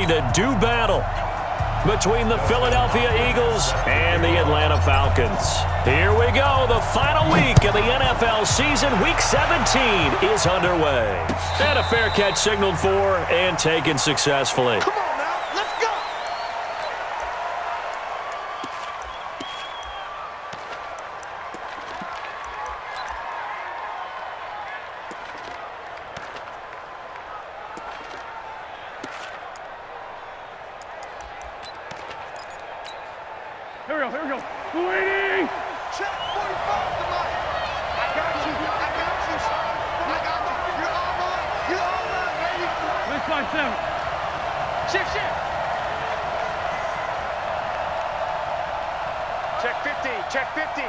to do battle between the Philadelphia Eagles and the Atlanta Falcons. Here we go. The final week of the NFL season. Week 17 is underway. And a fair catch signaled for and taken successfully. Come on now, let's go. Here we go. Waiting! Check 45 tonight. I got you. I got you. You're all right. You're all right, baby. Let's find 7. Shift. Check 50. Check 50.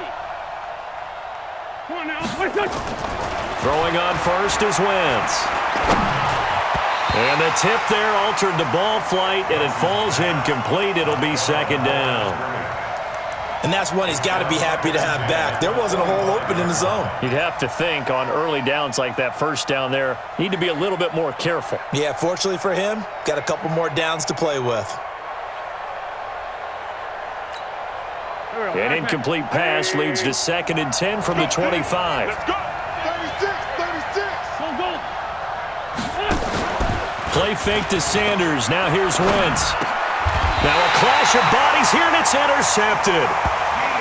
Come on now. Let's go. Throwing on first is Wentz. And the tip there altered the ball flight, and it falls incomplete. It'll be second down. And that's one he's got to be happy to have back. There wasn't a hole open in the zone. You'd have to think on early downs like that first down there, need to be a little bit more careful. Yeah, fortunately for him, got a couple more downs to play with. An incomplete pass leads to 2nd and 10 from the 25. Let's go. 36. Go. Play fake to Sanders. Now here's Wentz. Now a clash of bodies here, and it's intercepted.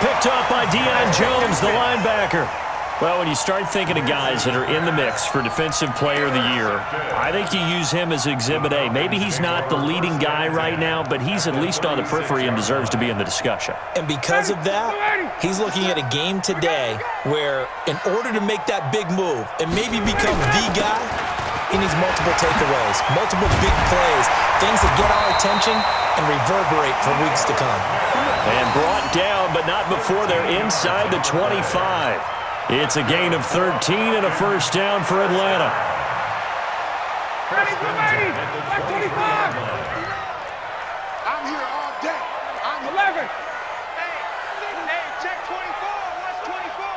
Picked up by Deion Jones, the linebacker. Well, when you start thinking of guys that are in the mix for Defensive Player of the Year, I think you use him as Exhibit A. Maybe he's not the leading guy right now, but he's at least on the periphery and deserves to be in the discussion. And because of that, he's looking at a game today where in order to make that big move and maybe become the guy, he needs multiple takeaways, multiple big plays, things that get our attention and reverberate for weeks to come. And brought down, but not before they're inside the 25. It's a gain of 13 and a first down for Atlanta. Ready, 25. I'm here all day. I'm 11. Hey, check 24. What's 24?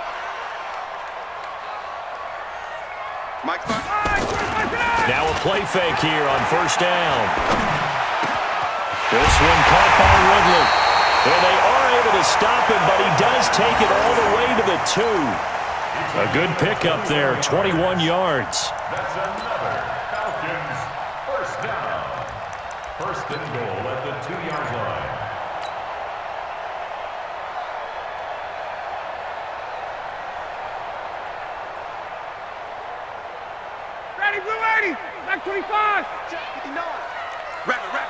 Mike's back. Now a play fake here on first down. This one caught by Ridley. And they are able to stop him, but he does take it all the way to the 2. A good pickup there, 21 yards. That's another Falcons first down. First and goal at the 2-yard line. Ready, blue 80. Back 25. Check 59. Rabbit.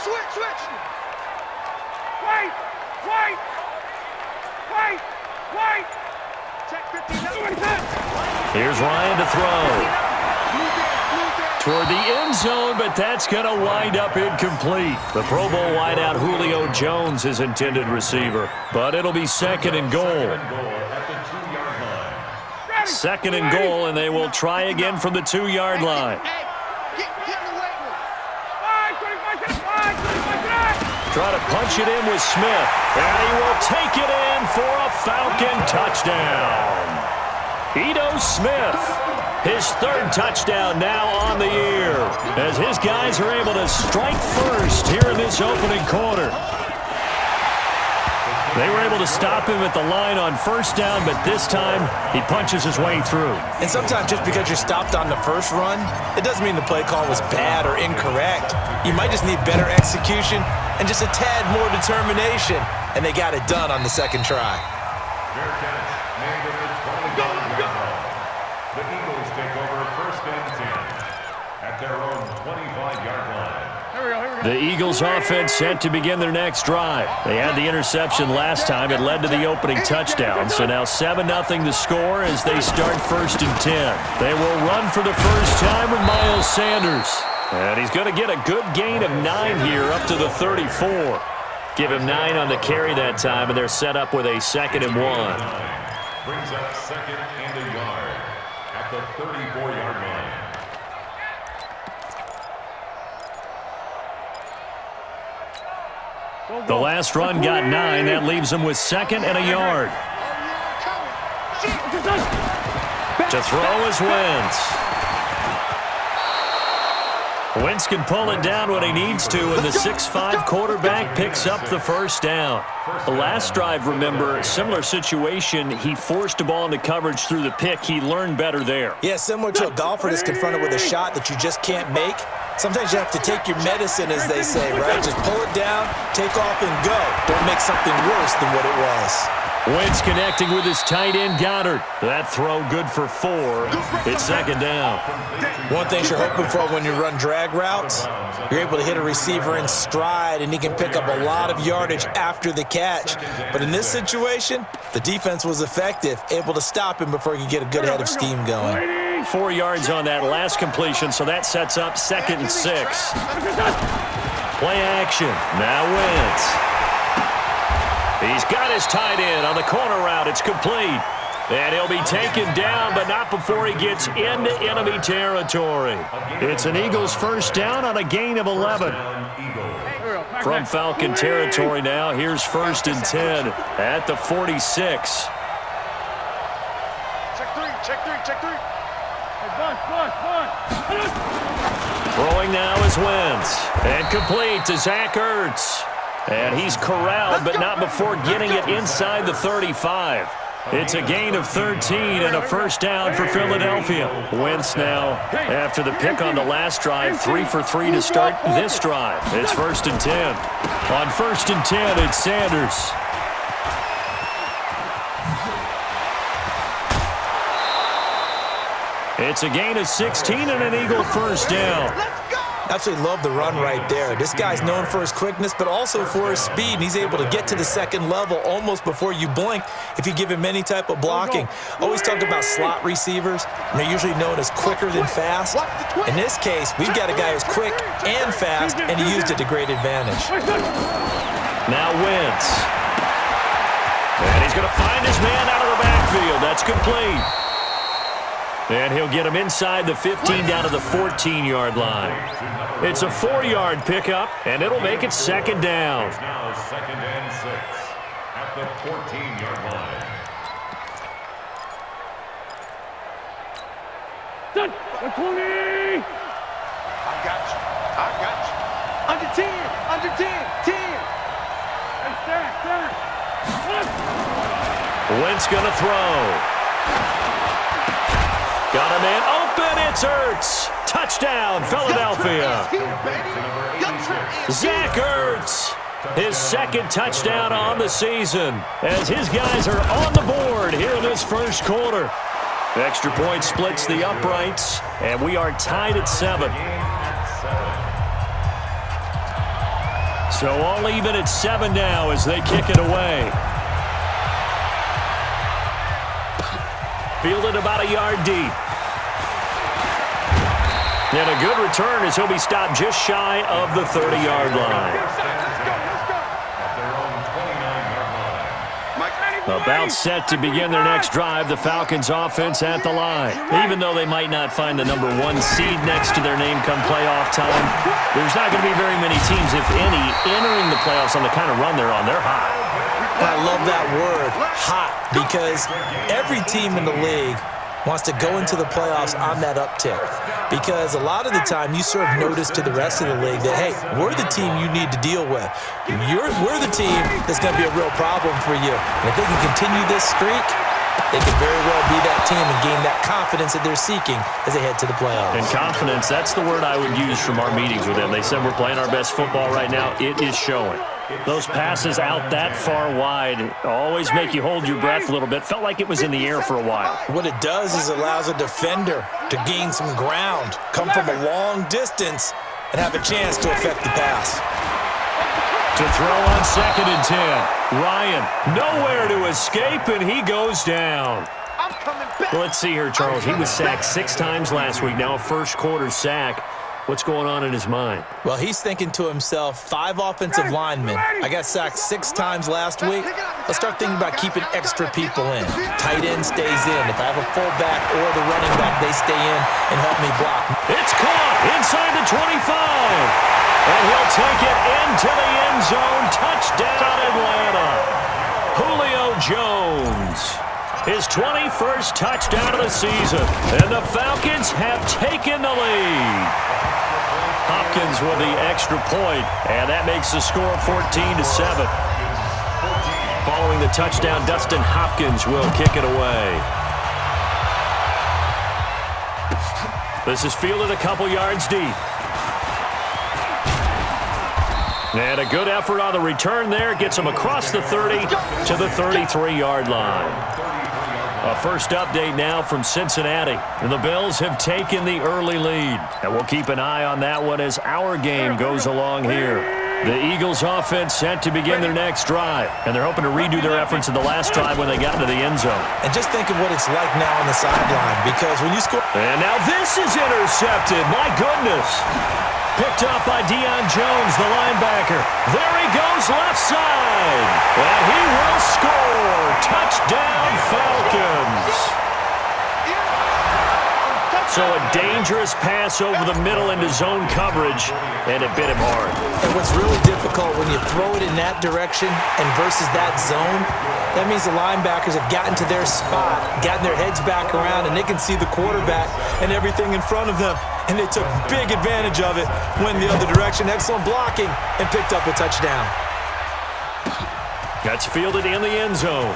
Switch. Wait. Check 59. Here's Ryan to throw. Toward the end zone, but that's going to wind up incomplete. The Pro Bowl wideout Julio Jones is intended receiver, but it'll be 2nd and goal. At the 2-yard line. 2nd and goal, and they will try again from the 2-yard line. Hey, get in the weight room. 5, 25. Try to punch it in with Smith, and he will take it in for a Falcon touchdown. Ito Smith, his 3rd touchdown now on the year, as his guys are able to strike first here in this opening quarter. They were able to stop him at the line on first down, but this time he punches his way through. And sometimes just because you're stopped on the first run, it doesn't mean the play call was bad or incorrect. You might just need better execution and just a tad more determination, and they got it done on the 2nd try. Fair catch made at the 20-yard line. The Eagles take over first and 10 at their own 25-yard line. Here we go. The Eagles offense set to begin their next drive. They had the interception last time. It led to the opening touchdown. So now 7-0 the score as they start first and 10. They will run for the first time with Miles Sanders. And he's going to get a good gain of 9 here up to the 34. Give him 9 on the carry that time, and they're set up with a 2nd and 1. Brings up 2nd and a yard at the 34-yard line. The last run got 9. That leaves them with 2nd and a yard. To throw is Wentz. Wentz can pull it down when he needs to, and the 6'5" quarterback picks up the first down. The last drive, remember, similar situation. He forced a ball into coverage through the pick. He learned better there. Yeah, similar to a golfer that's confronted with a shot that you just can't make. Sometimes you have to take your medicine, as they say, right? Just pull it down, take off, and go. Don't make something worse than what it was. Wentz connecting with his tight end, Goddard. That throw good for 4. It's second down. One thing you're hoping for when you run drag routes, you're able to hit a receiver in stride, and he can pick up a lot of yardage after the catch. But in this situation, the defense was effective, able to stop him before he could get a good head of steam going. 4 yards on that last completion, so that sets up 2nd and 6. Play action. Now Wentz. He's got his tight end on the corner route. It's complete. And he'll be taken down, but not before he gets into enemy territory. It's an Eagles first down on a gain of 11. From Falcon territory now, here's 1st and 10 at the 46. Check three. Throwing now is Wentz. And complete to Zach Ertz. And he's corralled, but not before getting it inside the 35. It's a gain of 13 and a first down for Philadelphia. Wentz now, after the pick on the last drive, 3 for 3 to start this drive. It's 1st and 10. On 1st and 10, it's Sanders. It's a gain of 16 and an Eagle first down. Absolutely love the run right there. This guy's known for his quickness, but also for his speed, and he's able to get to the second level almost before you blink if you give him any type of blocking. Always talk about slot receivers, and they're usually known as quicker than fast. In this case, we've got a guy who's quick and fast, and he used it to great advantage. Now Wentz. And he's going to find his man out of the backfield. That's complete. And he'll get him inside the 15 down to the 14-yard line. It's a 4-yard pickup, and it'll make it second down. It's now 2nd and 6 at the 14-yard line. Done. 20. I got you. Under 10. 10. Wentz going to throw. Got a man open. It's Ertz. Touchdown, Philadelphia. Zach Ertz. His 2nd touchdown on the season as his guys are on the board here in this first quarter. Extra point splits the uprights, and we are tied at 7. So all even at 7 now as they kick it away. Fielded about a yard deep. And a good return as he'll be stopped just shy of the 30-yard line. About set to begin their next drive, the Falcons offense at the line. Even though they might not find the number 1 seed next to their name come playoff time, there's not going to be very many teams, if any, entering the playoffs on the kind of run they're on. They're hot. I love that word, hot, because every team in the league wants to go into the playoffs on that uptick. Because a lot of the time you serve notice to the rest of the league that, hey, we're the team you need to deal with. We're the team that's going to be a real problem for you. And if they can continue this streak, they could very well be that team and gain that confidence that they're seeking as they head to the playoffs. And confidence, that's the word I would use from our meetings with them. They said we're playing our best football right now. It is showing. Those passes out that far wide always make you hold your breath a little bit. Felt like it was in the air for a while. What it does is allows a defender to gain some ground, come from a long distance, and have a chance to affect the pass. To throw on 2nd and 10. Ryan, nowhere to escape, and he goes down. I'm coming back. Let's see here, Charles. He was sacked 6 times last week. Now a first quarter sack. What's going on in his mind? Well, he's thinking to himself, 5 offensive linemen. I got sacked 6 times last week. Let's start thinking about keeping extra people in. Tight end stays in. If I have a fullback or the running back, they stay in and help me block. It's caught inside the 25. And he'll take it into the end zone. Touchdown, Atlanta. Julio Jones. His 21st touchdown of the season. And the Falcons have taken the lead. Hopkins with the extra point, and that makes the score 14-7. Following the touchdown, Dustin Hopkins will kick it away. This is fielded a couple yards deep. And a good effort on the return there. Gets him across the 30 to the 33-yard line. A first update now from Cincinnati. The Bills have taken the early lead. And we'll keep an eye on that one as our game goes along here. The Eagles offense set to begin their next drive. And they're hoping to redo their efforts in the last drive when they got into the end zone. And just think of what it's like now on the sideline, because when you score... And now this is intercepted. My goodness. Picked up by Deion Jones, the linebacker. There he goes, left side. And he will score. Touchdown, Falcons. So a dangerous pass over the middle into zone coverage, and it bit him hard. And what's really difficult when you throw it in that direction and versus that zone, that means the linebackers have gotten to their spot, gotten their heads back around, and they can see the quarterback and everything in front of them. And they took big advantage of it, went the other direction, excellent blocking, and picked up a touchdown. That's fielded in the end zone.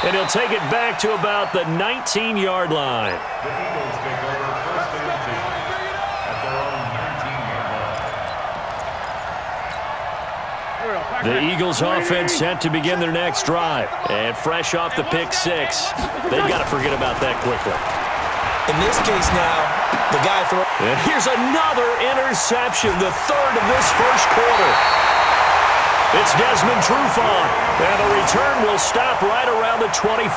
And he'll take it back to about the 19-yard line. The Eagles take over first and 10 at their own 19-yard line. The Eagles offense set to begin their next drive. And fresh off the pick six, they've got to forget about that quickly. In this case now, the guy throws... And here's another interception, the third of this first quarter. It's Desmond Trufant, and the return will stop right around the 25.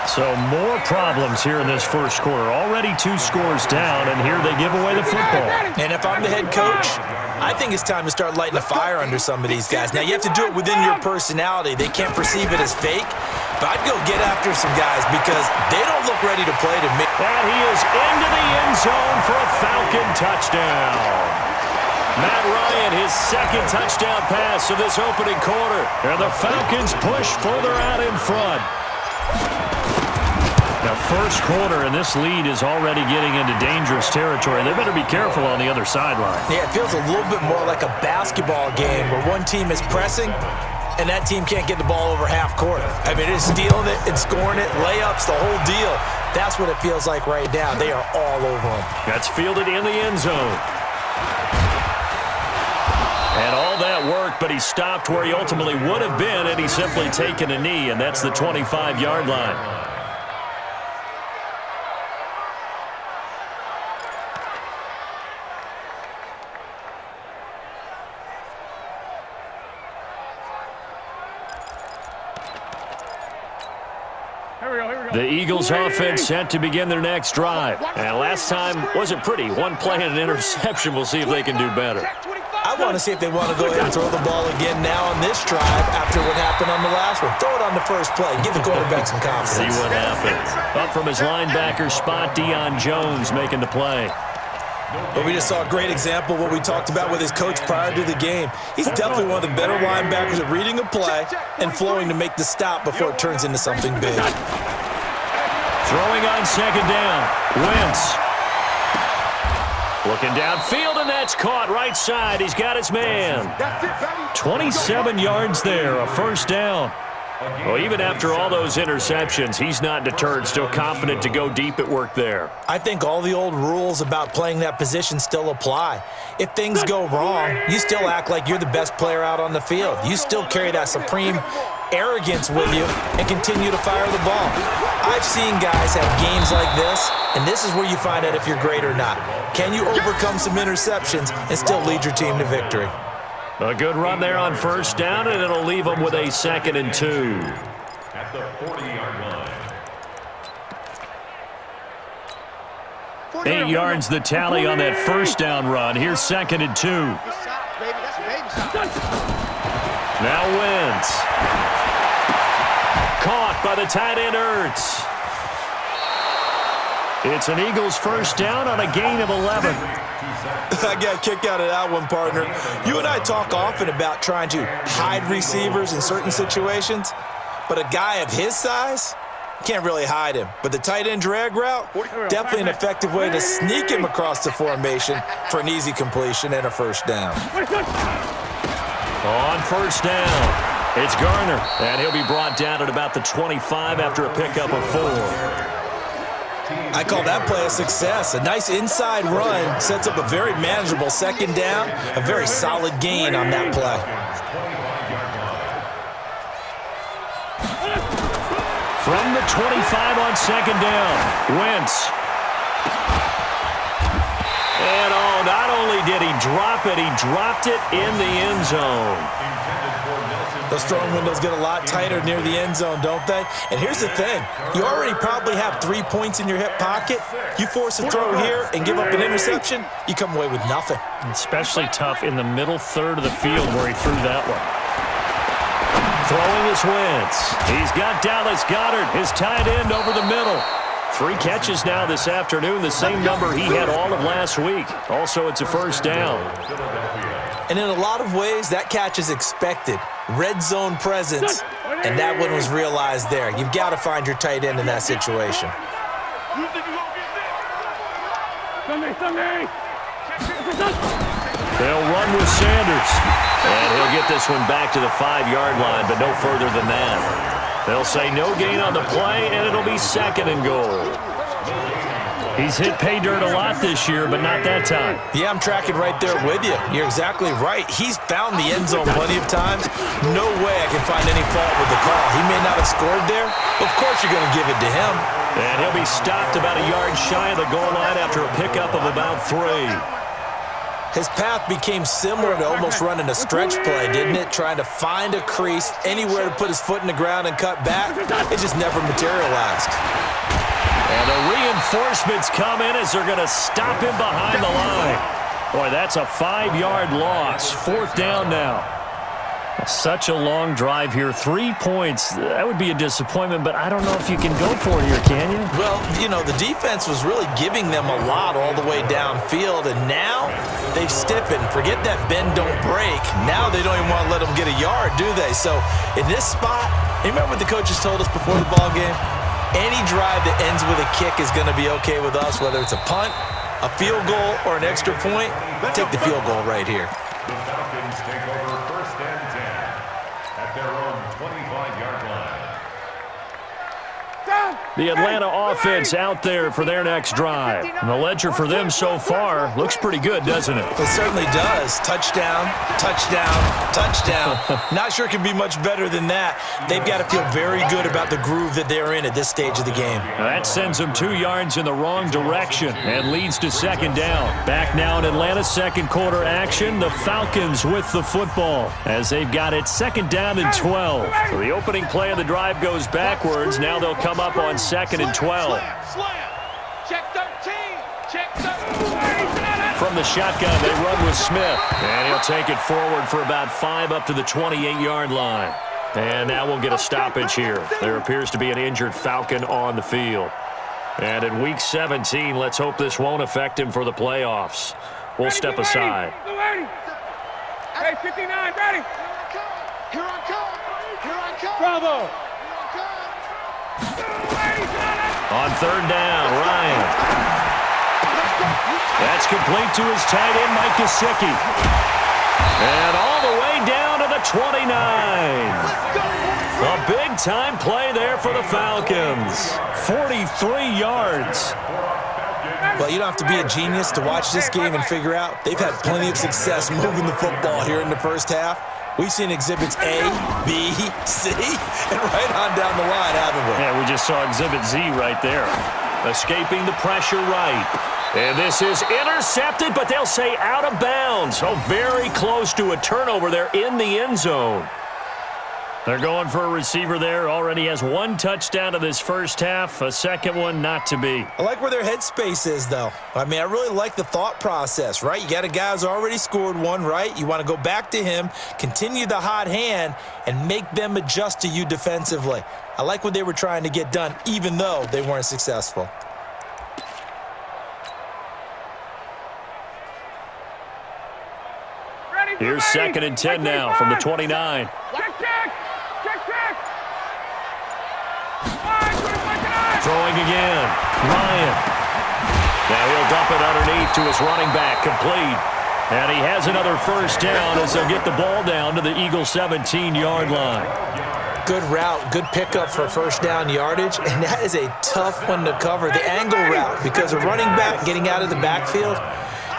So more problems here in this first quarter. Already 2 scores down, and here they give away the football. And if I'm the head coach, I think it's time to start lighting a fire under some of these guys. Now, you have to do it within your personality. They can't perceive it as fake, but I'd go get after some guys because they don't look ready to play to me. And he is into the end zone for a Falcon touchdown. Matt Ryan, his second touchdown pass of this opening quarter. And the Falcons push further out in front. Now, first quarter, and this lead is already getting into dangerous territory. They better be careful on the other sideline. Yeah, it feels a little bit more like a basketball game where one team is pressing and that team can't get the ball over half court. I mean, it's stealing it and scoring it, layups, the whole deal. That's what it feels like right now. They are all over them. That's fielded in the end zone. And all that worked, but he stopped where he ultimately would have been had he simply taken a knee, and that's the 25-yard line. The Eagles offense set to begin their next drive. And last time wasn't pretty. One play and an interception. We'll see if they can do better. I want to see if they want to go ahead and throw the ball again now on this drive after what happened on the last one. Throw it on the first play. Give the quarterback some confidence. See what happens. Up from his linebacker spot, Deion Jones making the play. But we just saw a great example of what we talked about with his coach prior to the game. He's definitely one of the better linebackers at reading a play and flowing to make the stop before it turns into something big. Throwing on second down. Wentz. Looking downfield, and that's caught right side. He's got his man. 27 yards there, a first down. Well, even after all those interceptions, he's not deterred, still confident to go deep at work there. I think all the old rules about playing that position still apply. If things go wrong, you still act like you're the best player out on the field. You still carry that supreme arrogance with you and continue to fire the ball. I've seen guys have games like this, and this is where you find out if you're great or not. Can you overcome some interceptions and still lead your team to victory? A good run there on first down, and it'll leave them with a 2nd and 2. At the 40-yard line. 8 yards the tally on that first down run. Here's 2nd and 2. Now Wentz. Caught by the tight end Ertz. It's an Eagles first down on a gain of 11. I got a kick out of that one, partner. You and I talk often about trying to hide receivers in certain situations, but a guy of his size, Can't really hide him. But the tight end drag route, definitely an effective way to sneak him across the formation for an easy completion and a first down. On first down, it's Garner, and he'll be brought down at about the 25 after a pickup of 4. I call that play a success. A nice inside run sets up a very manageable second down, a very solid gain on that play. From the 25 on second down, Wentz. And not only did he drop it, he dropped it in the end zone. Those throwing windows get a lot tighter near the end zone, don't they? And here's the thing. You already probably have 3 points in your hip pocket. You force a throw here and give up an interception, you come away with nothing. Especially tough in the middle third of the field where he threw that one. Throwing is Wentz. He's got Dallas Goedert, his tight end, over the middle. 3 catches now this afternoon, the same number he had all of last week. Also, it's a first down. And in a lot of ways, that catch is expected. Red zone presence, and that one was realized there. You've got to find your tight end in that situation. They'll run with Sanders. And he'll get this one back to the 5-yard line, but no further than that. They'll say no gain on the play, and it'll be second and goal. He's hit pay dirt a lot this year, but not that time. Yeah, I'm tracking right there with you. You're exactly right. He's found the end zone plenty of times. No way I can find any fault with the call. He may not have scored there. Of course you're going to give it to him. And he'll be stopped about a yard shy of the goal line after a pickup of about 3. His path became similar to almost running a stretch play, didn't it? Trying to find a crease, anywhere to put his foot in the ground and cut back. It just never materialized. And the reinforcements come in as they're going to stop him behind the line. Boy, that's a 5-yard loss. 4th down now. Such a long drive here. 3 points. That would be a disappointment, but I don't know if you can go for it here, can you? Well, you know, the defense was really giving them a lot all the way downfield, and now they've stiffened. Forget that bend, don't break. Now they don't even want to let them get a yard, do they? So in this spot, you remember what the coaches told us before the ball game? Any drive that ends with a kick is going to be okay with us, whether it's a punt, a field goal, or an extra point. Take the field goal right here. The Falcons take over first and 10 at their own 25-yard line. The Atlanta offense out there for their next drive. And the ledger for them so far looks pretty good, doesn't it? It certainly does. Touchdown, touchdown, touchdown. Not sure it can be much better than that. They've got to feel very good about the groove that they're in at this stage of the game. That sends them 2 yards in the wrong direction and leads to second down. Back now in Atlanta's second quarter action, the Falcons with the football as they've got it second down and 12. So the opening play of the drive goes backwards. Now they'll come up on second and 12. Check 13. Check 13. From the shotgun, they run with Smith. And he'll take it forward for about 5 up to the 28-yard line. And now we'll get a stoppage here. There appears to be an injured Falcon on the field. And in Week 17, let's hope this won't affect him for the playoffs. We'll step aside. Hey, 59, ready? Here I come. Here I come. Bravo. On third down, Ryan. That's complete to his tight end, Mike Gesicki. And all the way down to the 29. A big-time play there for the Falcons. 43 yards. Well, you don't have to be a genius to watch this game and figure out they've had plenty of success moving the football here in the first half. We've seen exhibits A, B, C, and right on down the line, haven't we? Yeah, we just saw exhibit Z right there. Escaping the pressure right. And this is intercepted, but they'll say out of bounds. So very close to a turnover there in the end zone. They're going for a receiver there. Already has 1 touchdown in this first half. A second one not to be. I like where their headspace is, though. I mean, I really like the thought process, right? You got a guy who's already scored 1, right? You want to go back to him, continue the hot hand, and make them adjust to you defensively. I like what they were trying to get done, even though they weren't successful. Here's second and 10 now from the 29. Check, check. Check, check. Throwing again. Ryan. Now he'll dump it underneath to his running back. Complete. And he has another first down as they'll get the ball down to the Eagles' 17-yard line. Good route, good pickup for first down yardage, and that is a tough one to cover, the angle route, because a running back getting out of the backfield,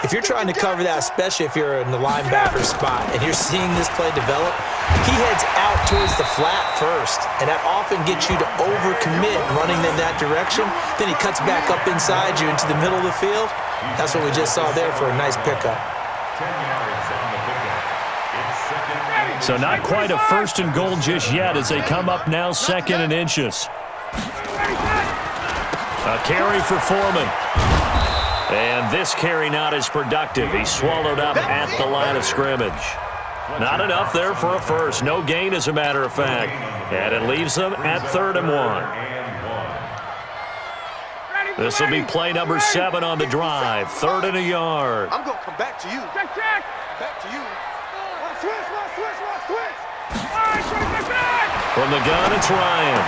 if you're trying to cover that, especially if you're in the linebacker spot and you're seeing this play develop, he heads out towards the flat first, and that often gets you to overcommit running in that direction. Then he cuts back up inside you into the middle of the field. That's what we just saw there for a nice pickup. 10 yards on the pickup. It's second and So not quite a first and goal just yet as they come up now second and inches. A carry for Foreman. And this carry not as productive. He's swallowed up at the line of scrimmage. Not enough there for a first. No gain, as a matter of fact. And it leaves them at 3rd and 1. This will be play number 7 on the drive. 3rd and a yard. I'm going to come back to you. Check. Back to you. Switch. From the gun, it's Ryan.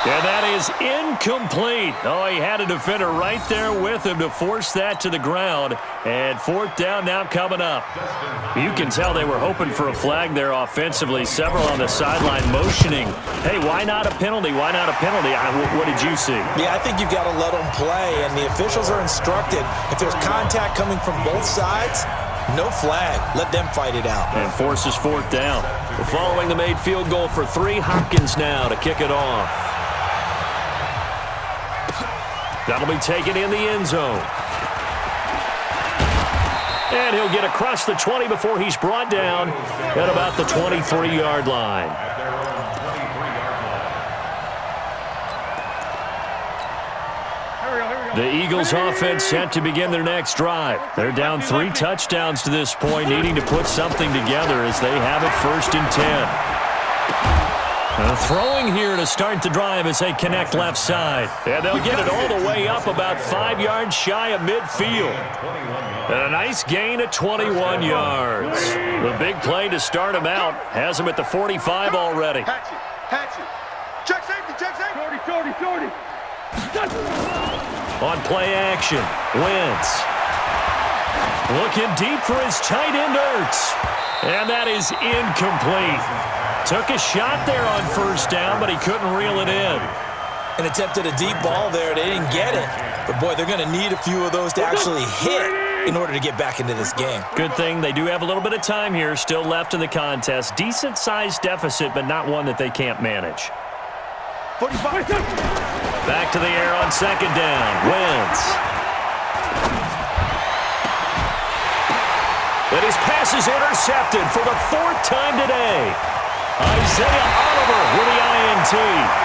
And that is incomplete. Oh, he had a defender right there with him to force that to the ground. And 4th down now coming up. You can tell they were hoping for a flag there offensively. Several on the sideline motioning. Hey, why not a penalty? Why not a penalty? What did you see? Yeah, I think you've got to let them play, and the officials are instructed. If there's contact coming from both sides, no flag. Let them fight it out. And forces 4th down. Following the made field goal for 3, Hopkins now to kick it off. That'll be taken in the end zone. And he'll get across the 20 before he's brought down at about the 23-yard line. at their own 23-yard line. The Eagles offense set to begin their next drive. They're down 3 touchdowns to this point, needing to put something together as they have it 1st and 10. Throwing here to start the drive as they connect left side. And they'll get it all the way up about 5 yards shy of midfield. And a nice gain of 21 yards. The big play to start him out has him at the 45 already. Hatch it. Check safety. Shorty. On play action, Wentz. Looking deep for his tight end, Ertz. And that is incomplete. Took a shot there on 1st down, but he couldn't reel it in. And attempted a deep ball there. They didn't get it. But, boy, they're going to need a few of those to actually hit in order to get back into this game. Good thing they do have a little bit of time here still left in the contest. Decent-sized deficit, but not one that they can't manage. 45. Back to the air on 2nd down. Wentz. And his pass is intercepted for the 4th time today. Isaiah Oliver with the INT.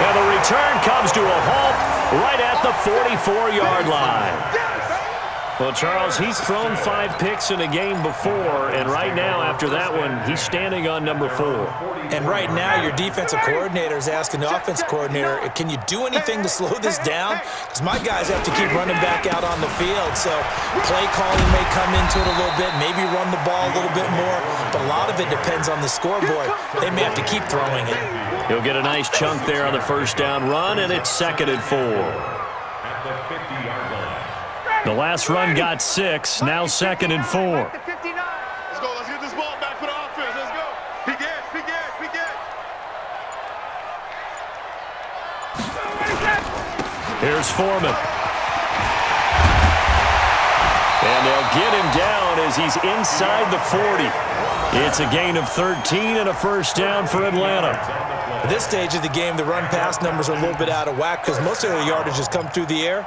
And the return comes to a halt right at the 44-yard line. Well, Charles, he's thrown 5 picks in a game before, and right now, after that one, he's standing on number 4. And right now, your defensive coordinator is asking the offensive coordinator, can you do anything to slow this down? Because my guys have to keep running back out on the field. So play calling may come into it a little bit, maybe run the ball a little bit more, but a lot of it depends on the scoreboard. They may have to keep throwing it. He'll get a nice chunk there on the 1st down run, and it's 2nd and 4. At the 50-yard line. The last run got 6, now 2nd and 4. Let's go. Let's get this ball back for the offense. Let's go. Begin. Here's Foreman. And they'll get him down as he's inside the 40. It's a gain of 13 and a 1st down for Atlanta. At this stage of the game, the run-pass numbers are a little bit out of whack because most of their yardage has come through the air.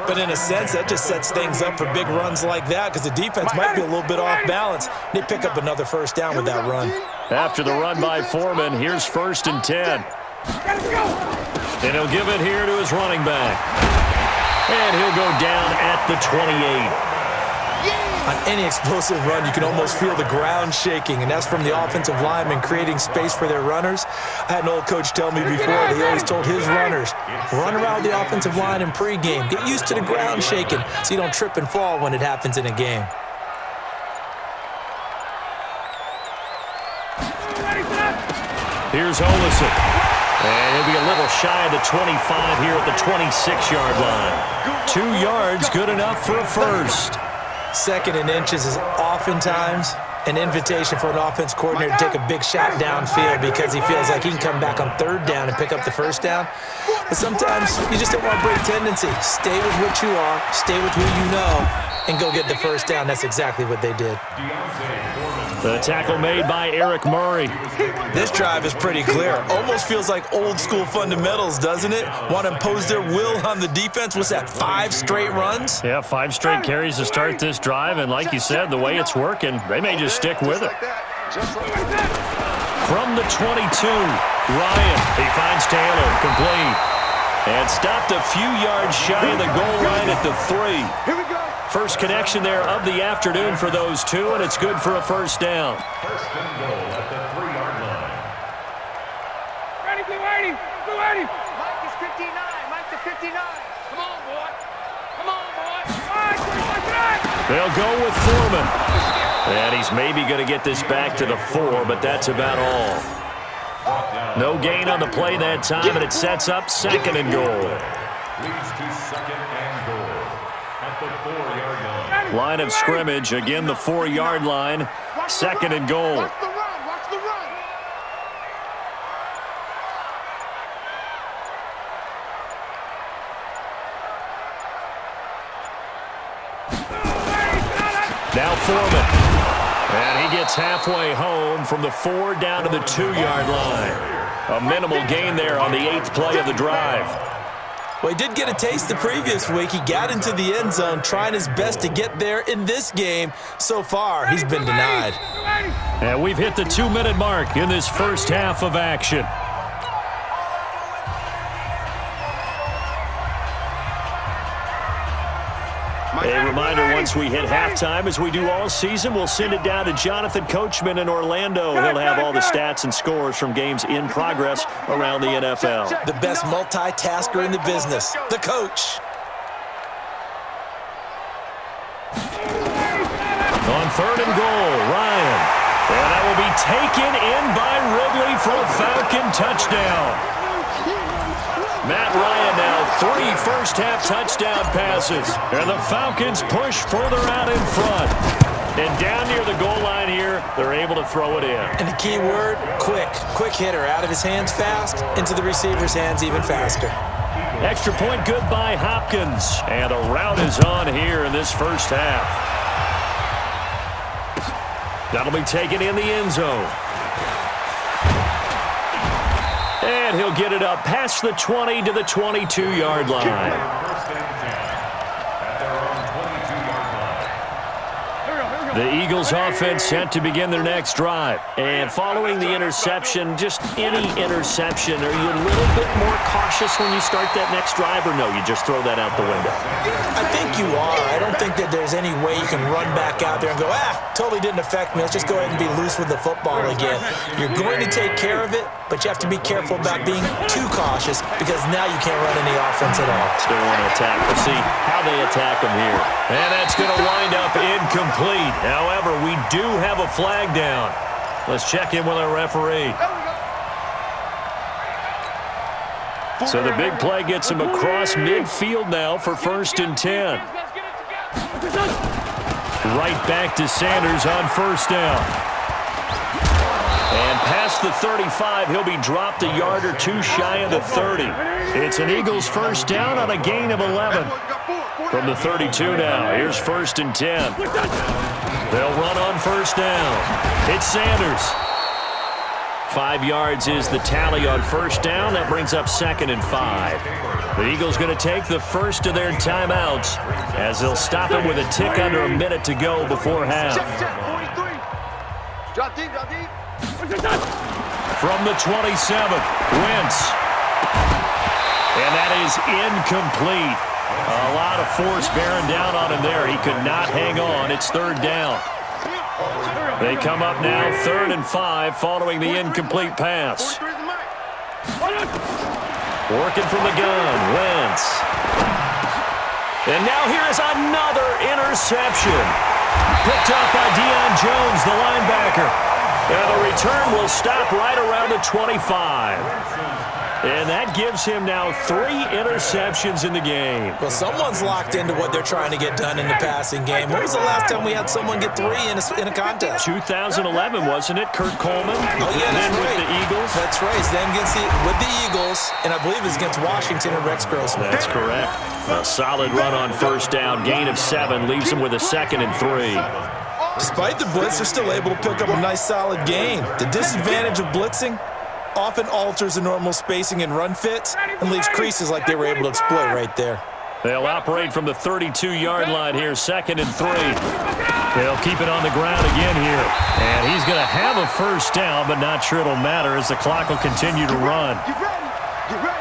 But in a sense, that just sets things up for big runs like that because the defense might be a little bit off balance. They pick up another 1st down with that run. After the run by Foreman, here's 1st and 10. And he'll give it here to his running back. And he'll go down at the 28. On any explosive run, you can almost feel the ground shaking, and that's from the offensive linemen creating space for their runners. I had an old coach tell me before that he always told his runners, run around the offensive line in pregame. Get used to the ground shaking so you don't trip and fall when it happens in a game. Here's Olsen. And he'll be a little shy of the 25 here at the 26-yard line. 2 yards, good enough for a first. 2nd and inches is oftentimes an invitation for an offense coordinator to take a big shot downfield because he feels like he can come back on 3rd down and pick up the 1st down. But sometimes you just don't want to break tendency. Stay with what you are, stay with who you know, and go get the 1st down. That's exactly what they did. The tackle made by Eric Murray. This drive is pretty clear. Almost feels like old school fundamentals, doesn't it? Want to impose their will on the defense. What's that, 5 straight runs? Yeah, 5 straight carries to start this drive, and like you said, the way it's working, they may just stick with it. From the 22, Ryan, he finds Taylor, complete. And stopped a few yards shy of the goal line at the 3. Here we go. First connection there of the afternoon for those two, and it's good for a first down. First and goal at the 3-yard line. Ready, Blue 80. Blue 80. Mike is 59. Mike to 59. Come on, boy. Come on, boy. All right, push They'll go with Foreman. And he's maybe going to get this back to the 4, but that's about all. No gain on the play that time, and it sets up 2nd and goal. Leads to 2nd and goal at the 4-yard line. Line of scrimmage, again the 4-yard line, 2nd and goal. Watch the run. Watch the run. Now Foreman. And he gets halfway home from the 4 down to the 2-yard line. A minimal gain there on the 8th play of the drive. Well, he did get a taste the previous week. He got into the end zone trying his best to get there in this game. So far, he's been denied. And we've hit the 2-minute mark in this first half of action. A reminder, once we hit halftime, as we do all season, we'll send it down to Jonathan Coachman in Orlando. He'll have all the stats and scores from games in progress around the NFL. The best multitasker in the business, the coach. On 3rd and goal, Ryan. And that will be taken in by Ridley for a Falcon touchdown. Matt Ryan now 3 first-half touchdown passes. And the Falcons push further out in front. And down near the goal line here, they're able to throw it in. And the key word, quick. Quick hitter. Out of his hands fast, into the receiver's hands even faster. Extra point good by Hopkins. And a route is on here in this first half. That'll be taken in the end zone. And he'll get it up past the 20 to the 22-yard line. First and 10 at their own 22-yard line. The Eagles offense set to begin their next drive. And following the interception, just any interception, are you a little bit more cautious when you start that next drive, or no, you just throw that out the window? I think you are. I don't think that there's any way you can run back out there and go, totally didn't affect me. Let's just go ahead and be loose with the football again. You're going to take care of it, but you have to be careful about being too cautious because now you can't run any offense at all. Still want to attack. We'll see how they attack them here. And that's going to wind up incomplete. However, we do have a flag down. Let's check in with our referee. So the big play gets him across midfield now for 1st and 10. Right back to Sanders on 1st down. And past the 35, he'll be dropped a yard or 2 shy of the 30. It's an Eagles 1st down on a gain of 11. From the 32 now, here's 1st and 10. They'll run on 1st down. It's Sanders. 5 yards is the tally on 1st down. That brings up 2nd and 5. The Eagles going to take the first of their timeouts as they'll stop it with a tick under a minute to go before half. Drop deep, drop deep. From the 27, Wentz. And that is incomplete. A lot of force bearing down on him there. He could not hang on. It's 3rd down. They come up now 3rd and 5 following the incomplete pass. Working from the gun, Wentz. And now here is another interception. Picked up by Deion Jones, the linebacker. And the return will stop right around the 25. And that gives him now 3 interceptions in the game. Well, someone's locked into what they're trying to get done in the passing game. When was the last time we had someone get 3 in a contest? 2011, wasn't it? Kurt Coleman. Oh, yeah, and then that's with right. the Eagles. That's right. It's then with the Eagles, and I believe it's against Washington and Rex Grossman. That's correct. A solid run on first down. Gain of 7 leaves him with a 2nd and 3. Despite the blitz, they're still able to pick up a nice, solid gain. The disadvantage of blitzing often alters the normal spacing and run fits and leaves creases like they were able to exploit right there. They'll operate from the 32-yard line here, 2nd and 3. They'll keep it on the ground again here. And he's going to have a first down, but not sure it'll matter as the clock will continue to run. You ready? You ready?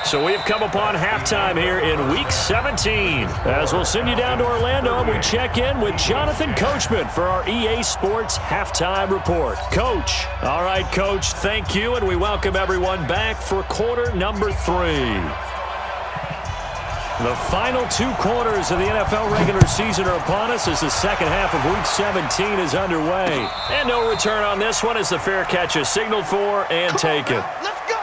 So we've come upon halftime here in Week 17. As we'll send you down to Orlando, and we check in with Jonathan Coachman for our EA Sports Halftime Report. Coach. All right, Coach, thank you, and we welcome everyone back for quarter number 3. The final 2 quarters of the NFL regular season are upon us as the second half of Week 17 is underway. And no return on this one as the fair catch is signaled for and taken. Let's go!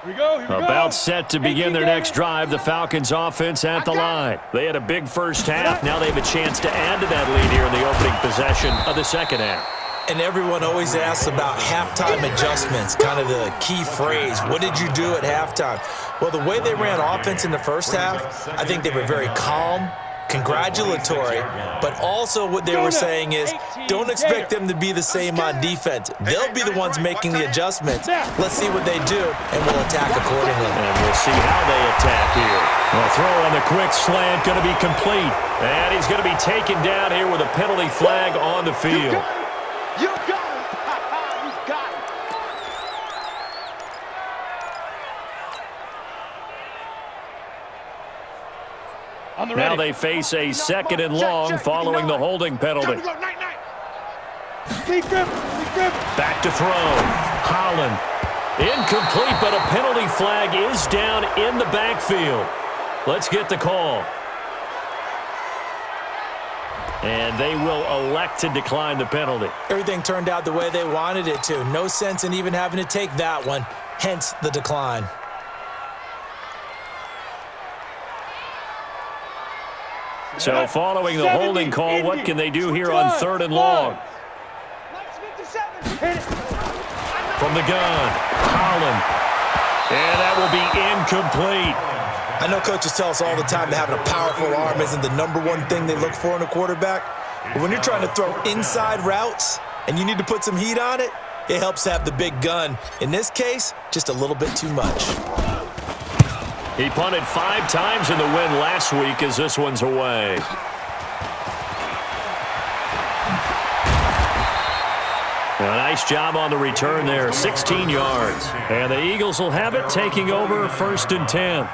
Here we go. About set to begin their next drive, the Falcons offense at the line. They had a big first half. Now they have a chance to add to that lead here in the opening possession of the second half. And everyone always asks about halftime adjustments, kind of the key phrase. What did you do at halftime? Well, the way they ran offense in the first half, I think they were very calm, congratulatory, but also what they were saying is don't expect them to be the same on defense. They'll be the ones making the adjustments. Let's see what they do, and we'll attack accordingly. And we'll see how they attack here. A throw on the quick slant going to be complete. And he's going to be taken down here with a penalty flag on the field. You got it! You got it! Now they face a 2nd and long following the holding penalty. Back to throw. Holland. Incomplete, but a penalty flag is down in the backfield. Let's get the call. And they will elect to decline the penalty. Everything turned out the way they wanted it to. No sense in even having to take that one, hence the decline. So following the holding call, what can they do here on 3rd and long? From the gun, Holland. And that will be incomplete. I know coaches tell us all the time that having a powerful arm isn't the #1 thing they look for in a quarterback. But when you're trying to throw inside routes and you need to put some heat on it, it helps to have the big gun. In this case, just a little bit too much. He punted 5 times in the win last week as this one's away. A nice job on the return there, 16 yards. And the Eagles will have it, taking over 1st and 10.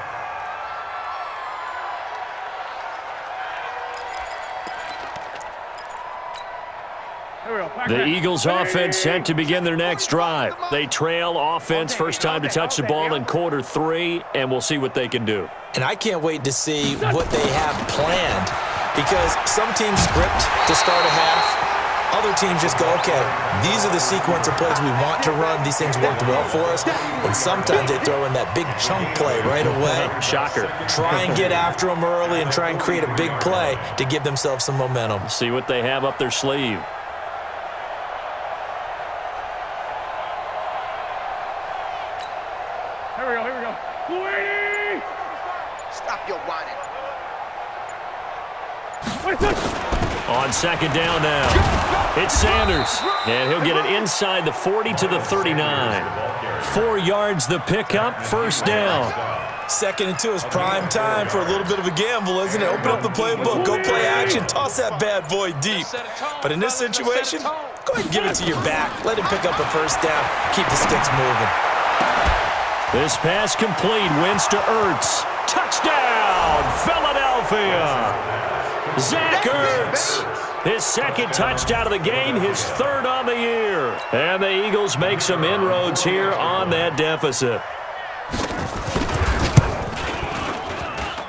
The Eagles offense set to begin their next drive. They trail offense, first time to touch the ball in quarter 3, and we'll see what they can do. And I can't wait to see what they have planned, because some teams script to start a half. Other teams just go, okay, these are the sequence of plays we want to run. These things worked well for us. And sometimes they throw in that big chunk play right away. Shocker. Try and get after them early and try and create a big play to give themselves some momentum. See what they have up their sleeve. Here we go. Louis! Stop your whining. On second down now, it's Sanders, and he'll get it inside the 40 to the 39. 4 yards the pickup, first down. Second and 2 is prime time for a little bit of a gamble, isn't it? Open up the playbook, go play action, toss that bad boy deep. But in this situation, go ahead and give it to your back. Let him pick up a first down. Keep the sticks moving. This pass complete, wins to Ertz. Touchdown, Philadelphia! Zach Ertz, his second touchdown of the game, his third on the year. And the Eagles make some inroads here on that deficit.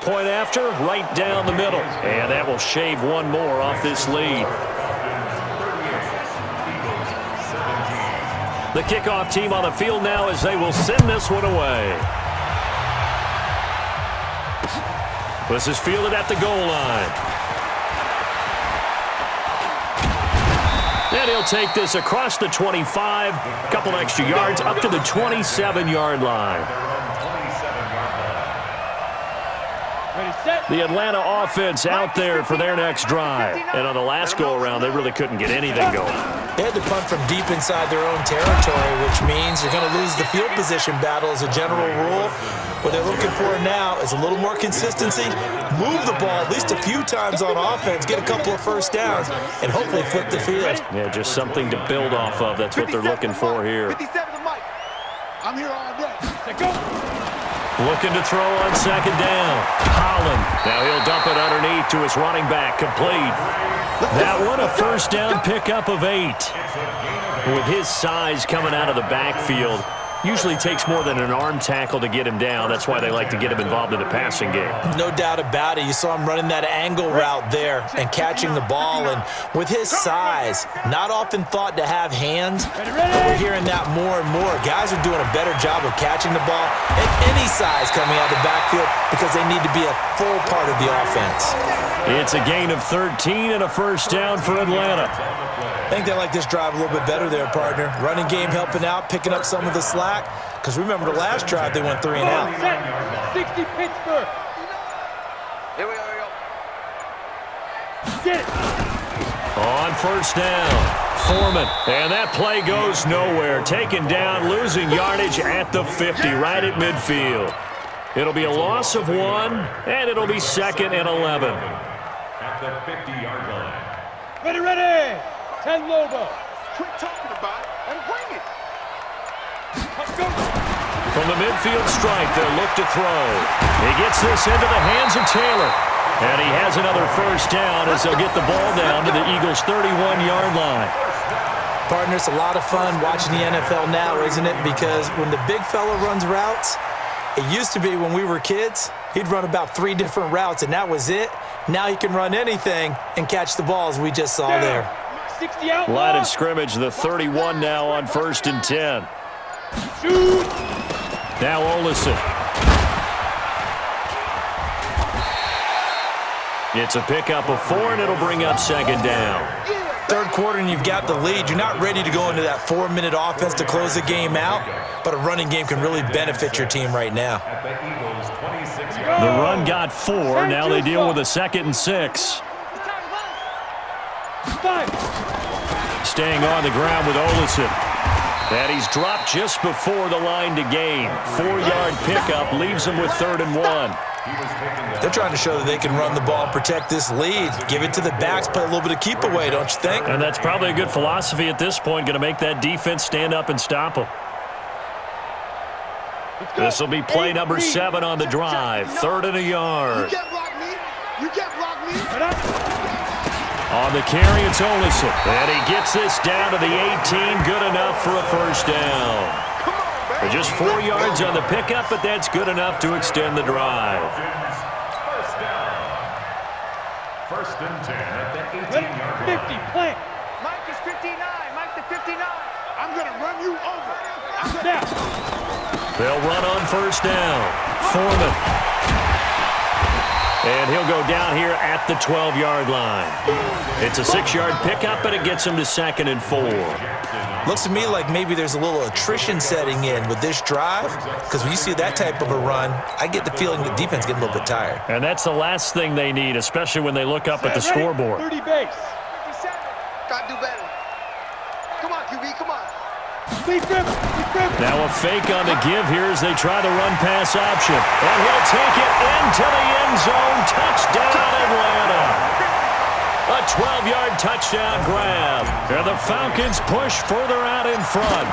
Point after, right down the middle. And that will shave one more off this lead. The kickoff team on the field now as they will send this one away. This is fielded at the goal line. And he'll take this across the 25, couple extra yards, up to the 27-yard line. The Atlanta offense out there for their next drive. And on the last go-around, they really couldn't get anything going. They had to punt from deep inside their own territory, which means you're going to lose the field position battle as a general rule. What they're looking for now is a little more consistency, move the ball at least a few times on offense, get a couple of first downs, and hopefully flip the field. Yeah, just something to build off of. That's what they're looking for here. 57 to Mike. I'm here all day. Go. Looking to throw on second down. Holland. Now he'll dump it underneath to his running back. Complete. That one a first down pickup of 8. With his size coming out of the backfield, usually takes more than an arm tackle to get him down. That's why they like to get him involved in the passing game. No doubt about it. You saw him running that angle route there and catching the ball. And with his size, not often thought to have hands, but we're hearing that more and more. Guys are doing a better job of catching the ball at any size coming out of the backfield because they need to be a full part of the offense. It's a gain of 13 and a first down for Atlanta. I think they like this drive a little bit better there, partner. Running game helping out, picking up some of the slack. Because remember the last drive, they went 3 and out. 60 Pittsburgh. Here we go. Get it. On first down, Foreman. And that play goes nowhere. Taken down, losing yardage at the 50, right at midfield. It'll be a loss of 1, and it'll be 2nd and 11. At the 50-yard line. Ready. 10 Lobo. Quit talking about it and bring it. Let's go. From the midfield strike, they'll look to throw. He gets this into the hands of Taylor. And he has another first down as they'll get the ball down to the Eagles' 31-yard line. Partner, it's a lot of fun watching the NFL now, isn't it? Because when the big fella runs routes, it used to be when we were kids, he'd run about 3 different routes, and that was it. Now he can run anything and catch the balls we just saw there. 60 out. Line of scrimmage, the 31 now on 1st and 10. Shoot. Now Olsen. It's a pickup of 4, and it'll bring up 2nd down. Third quarter and you've got the lead. You're not ready to go into that 4-minute offense to close the game out, but a running game can really benefit your team right now. At the Eagles' 26-yard The run got 4. Now they deal with a 2nd and 6. 5. Staying on the ground with Olsen. And he's dropped just before the line to gain. 4-yard pickup leaves him with 3rd and 1. They're trying to show that they can run the ball, protect this lead, give it to the backs, play a little bit of keep away, don't you think? And that's probably a good philosophy at this point, going to make that defense stand up and stop them. This will be play number 7 on the drive. 3rd and a yard. You can't block me. You can't block me. On the carry, it's Olsen. And he gets this down to the 18. Good enough for a first down. Just 4 yards on the pickup, but that's good enough to extend the drive. First down. 1st and 10 at the 18-yard line. 50, plant. Mike is 59. Mike the 59. I'm going to run you over. Snap. They'll run on first down. Foreman. And he'll go down here at the 12-yard line. It's a 6-yard pickup, and it gets him to 2nd and 4. Looks to me like maybe there's a little attrition setting in with this drive, because when you see that type of a run, I get the feeling the defense getting a little bit tired. And that's the last thing they need, especially when they look up at the scoreboard. 30 base. Gotta do better. Come on, QB, come on. Now a fake on the give here as they try the run-pass option. And he'll take it into the end zone. Touchdown, Atlanta. A 12-yard touchdown grab. And the Falcons push further out in front.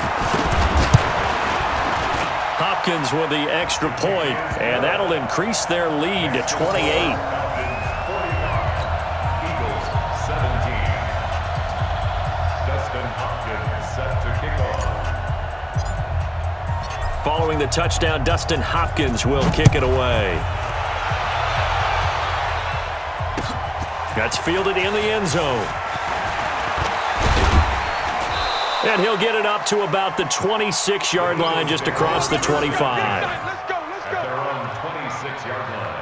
Hopkins with the extra point, and that'll increase their lead to 28. Eagles 17. Dustin Hopkins set to kick off. Following the touchdown, Dustin Hopkins will kick it away. That's fielded in the end zone. And he'll get it up to about the 26-yard line, just across the 25. Let's go. At their own 26-yard line.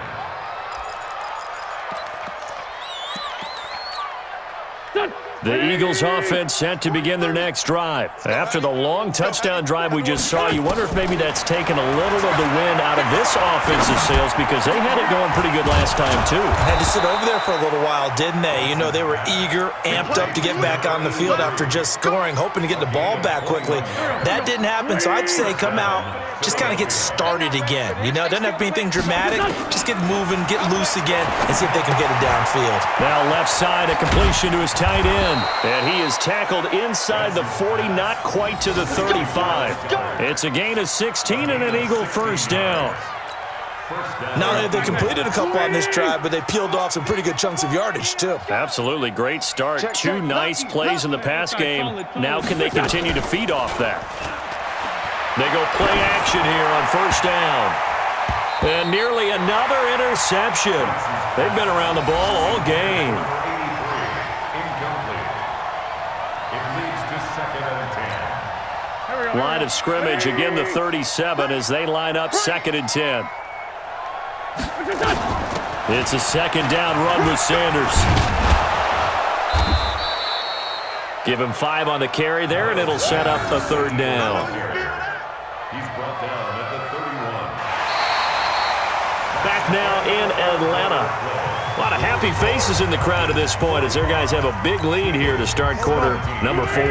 The Eagles offense set to begin their next drive. After the long touchdown drive we just saw, you wonder if maybe that's taken a little of the wind out of this offense's sails, because they had it going pretty good last time too. Had to sit over there for a little while, didn't they? You know, they were eager, amped up to get back on the field after just scoring, hoping to get the ball back quickly. That didn't happen, so I'd say come out, just kind of get started again. You know, it doesn't have to be anything dramatic. Just get moving, get loose again, and see if they can get it downfield. Now left side, a completion to his tight end. And he is tackled inside the 40, not quite to the 35. It's a gain of 16 and an Eagle first down. Not only have they completed a couple on this drive, but they peeled off some pretty good chunks of yardage, too. Absolutely great start. Two nice plays in the pass game. Now can they continue to feed off that? They go play action here on first down. And nearly another interception. They've been around the ball all game. Line of scrimmage, again the 37 as they line up 2nd and 10. It's a 2nd down run with Sanders. Give him 5 on the carry there, and it'll set up a 3rd down. He's brought down at the 31. Back now in Atlanta. A lot of happy faces in the crowd at this point as their guys have a big lead here to start quarter number 4.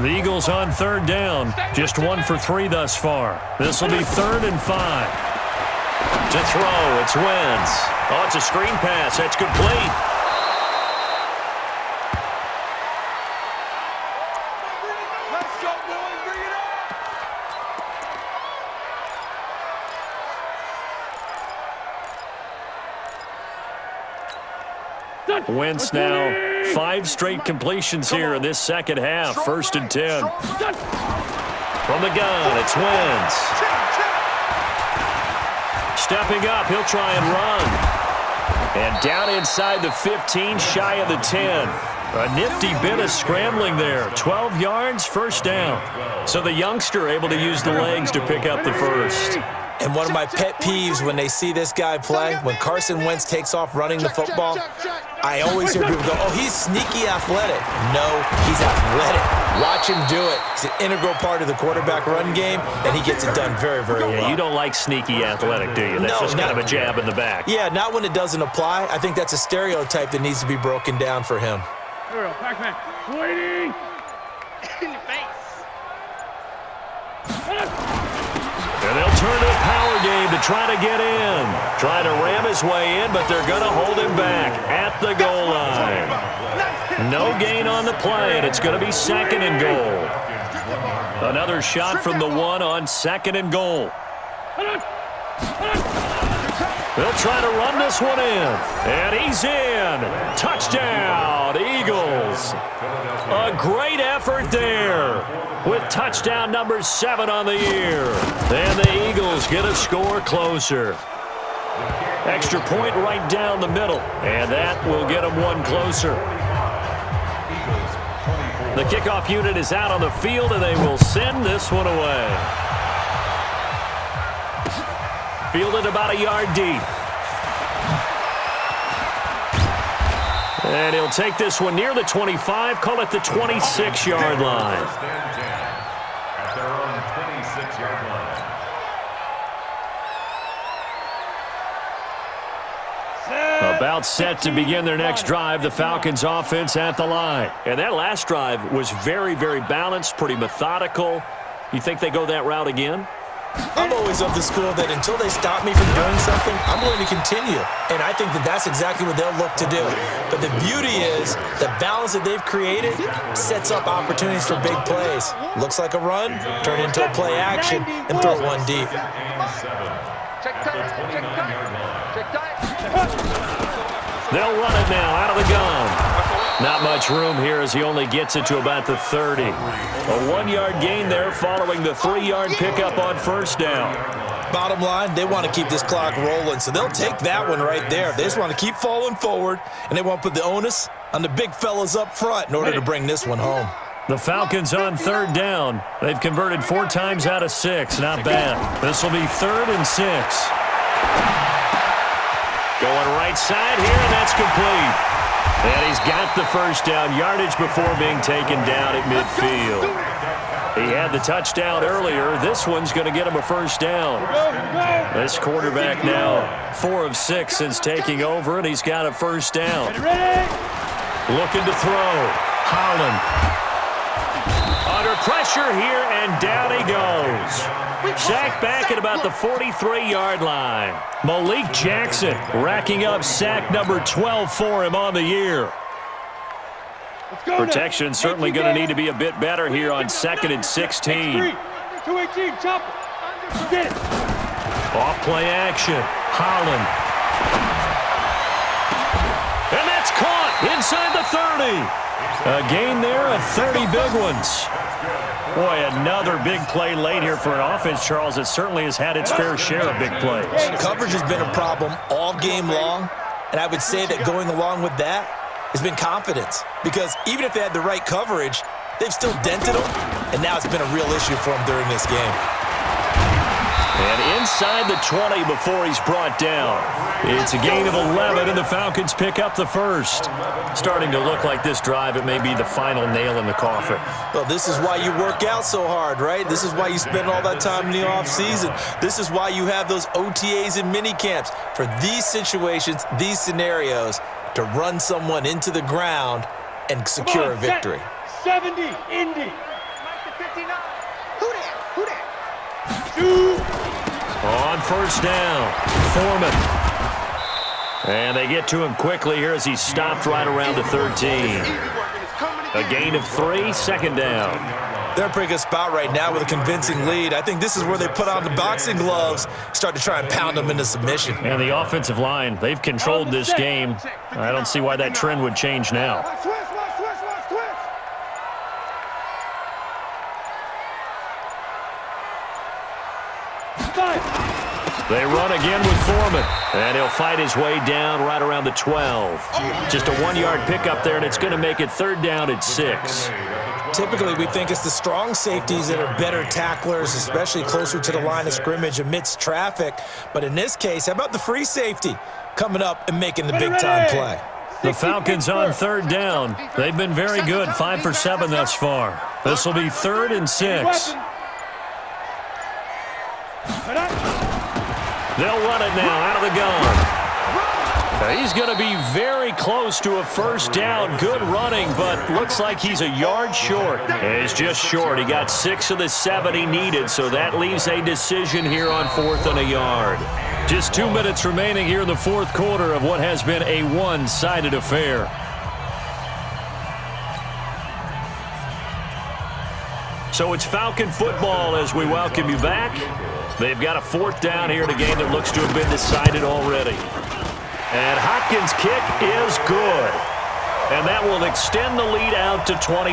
The Eagles on 3rd down. Just 1 for 3 thus far. This will be 3rd and 5. To throw, it's Wentz. Oh, it's a screen pass. That's complete. Let's go, boys. Bring it up. Wentz now 5 straight completions here in this second half. 1st and 10. From the gun, it's Wentz. Stepping up, he'll try and run. And down inside the 15, shy of the 10. A nifty bit of scrambling there. 12 yards, 1st down. So the youngster able to use the legs to pick up the first. And one of my pet peeves when they see this guy play, when Carson Wentz takes off running the football, I always hear people go, oh, he's sneaky athletic. No, he's athletic. Watch him do it. It's an integral part of the quarterback run game, and he gets it done very, very well. Yeah, you don't like sneaky athletic, do you? That's just kind of a jab in the back. Yeah, not when it doesn't apply. I think that's a stereotype that needs to be broken down for him. Here we go, Pac-Man. Waiting. In your face. And they'll turn to a power game to try to get in. Trying to ram his way in, but they're going to hold him back at the goal line. No gain on the play, and it's going to be 2nd and goal. Another shot from the 1 on 2nd and goal. They'll try to run this one in. And he's in. Touchdown, Eagles. A great effort there with touchdown number 7 on the year. And the Eagles get a score closer. Extra point right down the middle. And that will get them 1 closer. The kickoff unit is out on the field, and they will send this one away. Fielded about a yard deep. And he'll take this one near the 25, call it the 26-yard line. First and 10 at their own 26-yard line. About set to begin their next drive, the Falcons offense at the line. And that last drive was very, very balanced, pretty methodical. You think they go that route again? I'm always of the school that until they stop me from doing something, I'm going to continue. And I think that that's exactly what they'll look to do. But the beauty is the balance that they've created sets up opportunities for big plays. Looks like a run, turn it into a play action, and throw one deep. Check tight. Check tight. Check tight. They'll run it now out of the gun. Not much room here as he only gets it to about the 30. A 1-yard gain there following the 3-yard pickup on first down. Bottom line, they want to keep this clock rolling, so they'll take that one right there. They just want to keep falling forward, and they want to put the onus on the big fellas up front in order to bring this one home. The Falcons on third down. They've converted 4 times out of 6. Not bad. This will be 3rd and 6. Going right side here, and that's complete. And he's got the first down yardage before being taken down at midfield. He had the touchdown earlier. This one's going to get him a first down. This quarterback now 4 of 6 since taking over, and he's got a first down. Looking to throw. Holland. Under pressure here, and down he goes. Sacked back at about the 43-yard line. Malik Jackson racking up sack number 12 for him on the year. Protection certainly going to need to be a bit better here on 2nd and 16. 218, chop. Get it. Off play action. Holland. And that's caught inside the 30. A gain there of 30 big ones. Boy, another big play late here for an offense, Charles, that certainly has had its fair share of big plays. Coverage has been a problem all game long, and I would say that going along with that has been confidence. Because even if they had the right coverage, they've still dented them, and now it's been a real issue for them during this game. And inside the 20 before he's brought down. It's a gain of 11, and the Falcons pick up the first. Starting to look like this drive, it may be the final nail in the coffin. Well, this is why you work out so hard, right? This is why you spend all that time in the offseason. This is why you have those OTAs and mini camps for these situations, these scenarios, to run someone into the ground and secure a victory. 70, Indy. Who that? Shoot. On first down, Foreman. And they get to him quickly here as he stopped right around the 13. A gain of 3, 2nd down. They're in a pretty good spot right now with a convincing lead. I think this is where they put on the boxing gloves, start to try and pound them into submission. And the offensive line, they've controlled this game. I don't see why that trend would change now. Switch. They run again with Foreman, and he'll fight his way down right around the 12. Just a 1-yard pickup there, and it's going to make it 3rd down at 6. Typically, we think it's the strong safeties that are better tacklers, especially closer to the line of scrimmage amidst traffic. But in this case, how about the free safety coming up and making the big-time play? The Falcons on 3rd down. They've been very good, 5 for 7 thus far. This will be 3rd and 6. They'll run it now out of the gun. He's going to be very close to a first down. Good running, but looks like he's a yard short. He's just short. He got 6 of the 7 he needed, so that leaves a decision here on 4th and a yard. Just 2 minutes remaining here in the 4th quarter of what has been a one-sided affair. So it's Falcon football as we welcome you back. They've got a 4th down here in a game that looks to have been decided already. And Hopkins' kick is good. And that will extend the lead out to 24.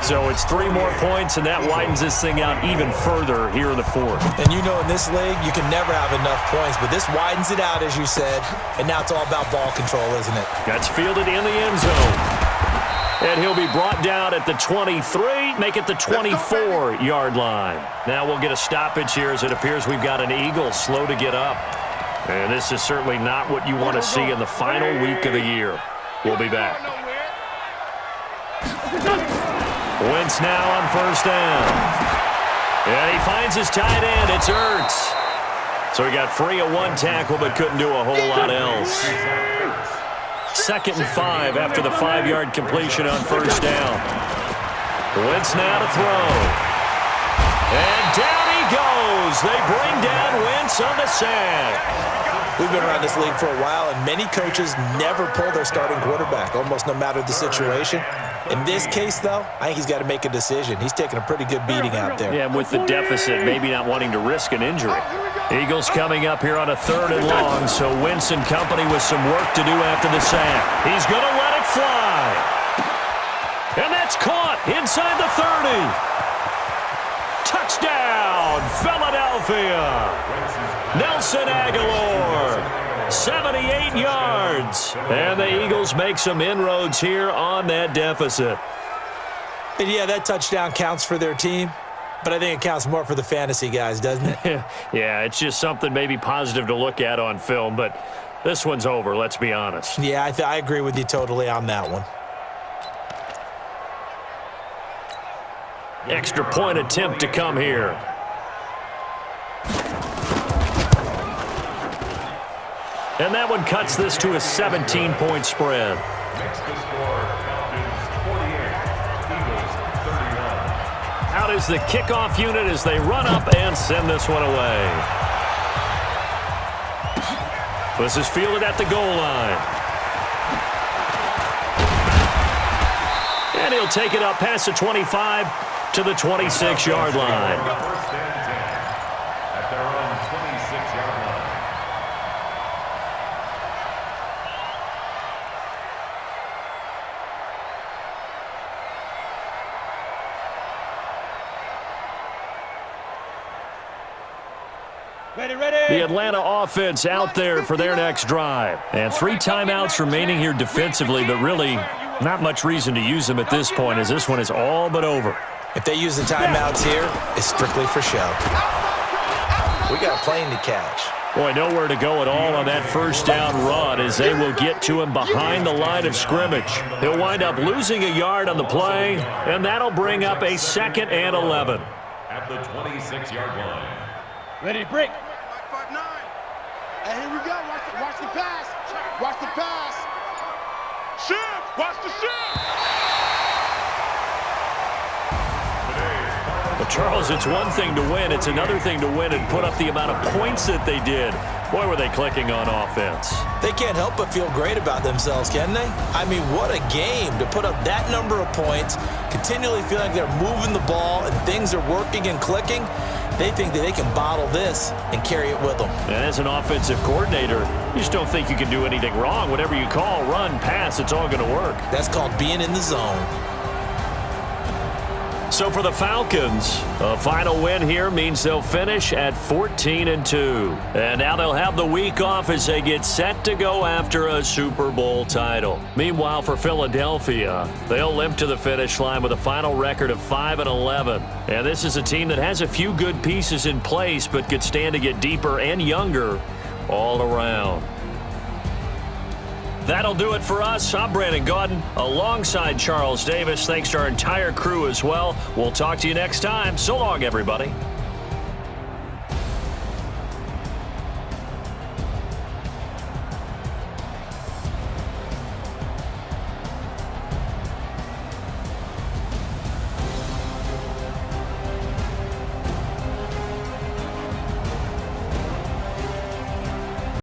So it's 3 more points, and that widens this thing out even further here in the 4th. And you know in this league, you can never have enough points, but this widens it out, as you said, and now it's all about ball control, isn't it? That's fielded in the end zone. And he'll be brought down at the 23, make it the 24-yard line. Now we'll get a stoppage here as it appears we've got an Eagle slow to get up. And this is certainly not what you want to see in the final week of the year. We'll be back. Wentz now on first down. And he finds his tight end. It's Ertz. So he got free of one tackle but couldn't do a whole lot else. 2nd and 5 after the 5-yard completion on first down. Wentz now to throw. And down he goes. They bring down Wentz on the sack. We've been around this league for a while, and many coaches never pull their starting quarterback, almost no matter the situation. In this case, though, I think he's got to make a decision. He's taking a pretty good beating out there. Yeah, and with the deficit, maybe not wanting to risk an injury. Eagles coming up here on a 3rd and long, so Wentz and company with some work to do after the sack. He's going to let it fly. And that's caught inside the 30. Touchdown, Philadelphia. Nelson Aguilar, 78 yards. And the Eagles make some inroads here on that deficit. And yeah, that touchdown counts for their team, but I think it counts more for the fantasy guys, doesn't it? Yeah, it's just something maybe positive to look at on film, but this one's over, let's be honest. Yeah, I agree with you totally on that one. Extra point attempt to come here. And that one cuts this to a 17-point spread. Makes the score Falcons 48, Eagles 31. Out is the kickoff unit as they run up and send this one away. This is fielded at the goal line. And he'll take it up past the 25 to the 26-yard line. First and 10 at their own 26-yard line. The Atlanta offense out there for their next drive. And 3 timeouts remaining here defensively, but really not much reason to use them at this point as this one is all but over. If they use the timeouts here, it's strictly for show. We got a plane to catch. Boy, nowhere to go at all on that first down run as they will get to him behind the line of scrimmage. He'll wind up losing a yard on the play, and that'll bring up a 2nd and 11. At the 26-yard line. Ready to break. 5-9. And here we go. Watch the pass. Watch the pass. Shift. Watch the shift. But Charles, it's one thing to win. It's another thing to win and put up the amount of points that they did. Boy, were they clicking on offense. They can't help but feel great about themselves, can they? I mean, what a game to put up that number of points, continually feeling like they're moving the ball and things are working and clicking. They think that they can bottle this and carry it with them. And as an offensive coordinator, you just don't think you can do anything wrong. Whatever you call, run, pass, it's all going to work. That's called being in the zone. So for the Falcons, a final win here means they'll finish at 14-2. And now they'll have the week off as they get set to go after a Super Bowl title. Meanwhile, for Philadelphia, they'll limp to the finish line with a final record of 5-11. And this is a team that has a few good pieces in place but could stand to get deeper and younger all around. That'll do it for us. I'm Brandon Gaudin alongside Charles Davis. Thanks to our entire crew as well. We'll talk to you next time. So long, everybody.